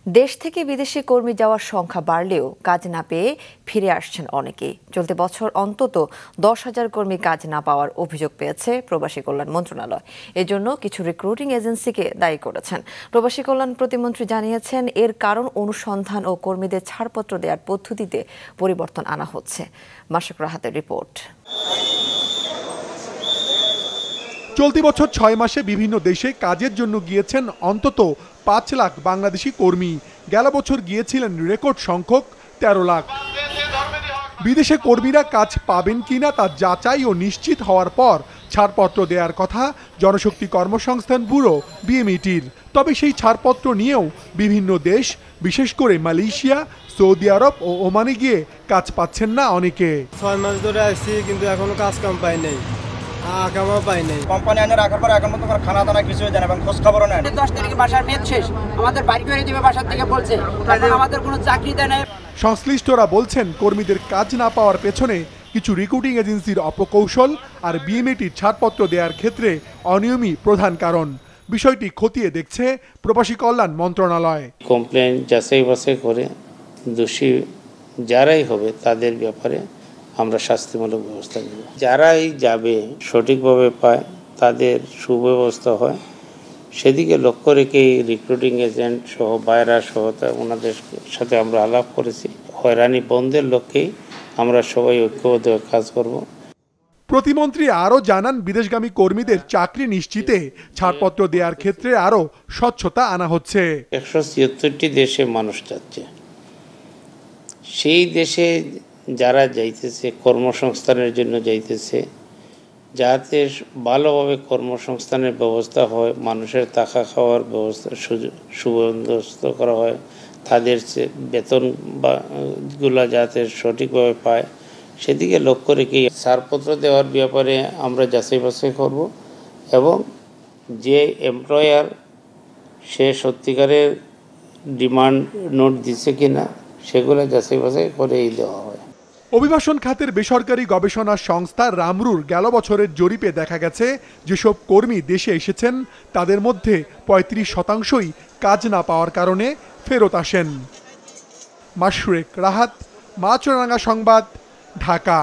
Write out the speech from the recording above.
দেশ থেকে বিদেশি কর্মী যাওয়ার সংখ্যা বাড়লেও কাজ না পেয়ে ফিরে আসছেন অনেকেই। চলতি বছর অন্তত 10,000 কর্মী কাজ না পাওয়ার অভিযোগ পেয়েছে প্রবাসী কল্যাণ মন্ত্রণালয়। এজন্য কিছু রিক্রুটিং এজেন্সিকে দায়ী করেছেন। প্রবাসী কল্যাণ প্রতিমন্ত্রী জানিয়েছেন, এর কারণ অনুসন্ধান ও কর্মীদের ছাড়পত্র দেওয়ার পদ্ধতিতে পরিবর্তন আনা হচ্ছে। মাশরুক রাহাতের রিপোর্ট। চলতি বছর 6 মাসে বিভিন্ন দেশে কাজের জন্য গিয়েছেন অন্তত 5 লাখ বাংলাদেশি কর্মী। গেল বছর গিয়েছিলেন রেকর্ড সংখ্যক 13 লাখ। বিদেশে কর্মীরা কাজ পাবেন কিনা তা যাচাই ও নিশ্চিত হওয়ার পর ছাড়পত্র দেওয়ার কথা জনশক্তি কর্মসংস্থান ব্যুরো বিএমইটির। তবে সেই ছাড়পত্র নিয়েও বিভিন্ন দেশ, বিশেষ করে মালয়েশিয়া, সৌদি আরব ও ওমানে গিয়ে কাজ পাচ্ছেন না অনেকে। 6 মাস ধরে আসছি, কিন্তু এখনো কাজ কাম পাই নাই, কোম্পানি আনে রাখার পর এখন মতো খানা দানা কিছু হয়ে যায় এবং খোঁজ খবরও নেয়। 10 তারিখে বাসার মেয়াদ শেষ, আমাদের বাড়ি করে দিবে বাসার থেকে বলছে, আমাদের কোনো চাকরি দেয় না। সংশ্লিষ্টরা বলছেন, কর্মীদের কাজ না পাওয়ার পেছনে কিছু রিক্রুটিং এজেন্সির অপকৌশল আর বিএমইটির ছাড়পত্র দেওয়ার ক্ষেত্রে অনিয়মই প্রধান কারণ। বিষয়টি খতিয়ে দেখছে প্রবাসী কল্যাণ মন্ত্রণালয়। কমপ্লেন যাচাই বাছাই করে দোষী যারাই হবে তাদের ব্যাপারে আমরা শাস্তিমূলক ব্যবস্থা নেব। যারাই যাবে সঠিকভাবে পায়, তাদের সুব্যবস্থা হয়, সেদিকে লক্ষ্য রেখেই রিক্রুটিং এজেন্ট সহ বাইরা সহ ওনাদের সাথে আমরা আলাপ করেছি। হয়রানি বন্ধের লক্ষ্যেই আমরা সবাই ঐক্যবদ্ধ কাজ করব। প্রতিমন্ত্রী আরও জানান, বিদেশগামী কর্মীদের চাকরি নিশ্চিতে ছাড়পত্র দেওয়ার ক্ষেত্রে আরও স্বচ্ছতা আনা হচ্ছে। 176টি দেশে মানুষ যাচ্ছে, সেই দেশে যারা যাইতেছে কর্মসংস্থানের জন্য যাইতেছে, যাতে ভালোভাবে কর্মসংস্থানের ব্যবস্থা হয়, মানুষের থাকা খাওয়ার ব্যবস্থা সুবন্দোবস্ত করা হয়, তাদের বেতন গুলা যাতে সঠিকভাবে পায়, সেদিকে লক্ষ্য রেখে ছাড়পত্র দেওয়ার ব্যাপারে আমরা যাচাই বাছাই করব এবং যে এমপ্লয়ার সে সত্যিকারের ডিমান্ড নোট দিচ্ছে কিনা সেগুলো যাচাই বাছাই করেই দেওয়া হয়। অভিবাসন খাতের বেসরকারি গবেষণা সংস্থা রামরুর গেল বছরের জরিপে দেখা গেছে, যেসব কর্মী দেশে এসেছেন তাদের মধ্যে 35%ই কাজ না পাওয়ার কারণে ফেরত আসেন। মাশরুক রাহাত, মাছরাঙা সংবাদ, ঢাকা।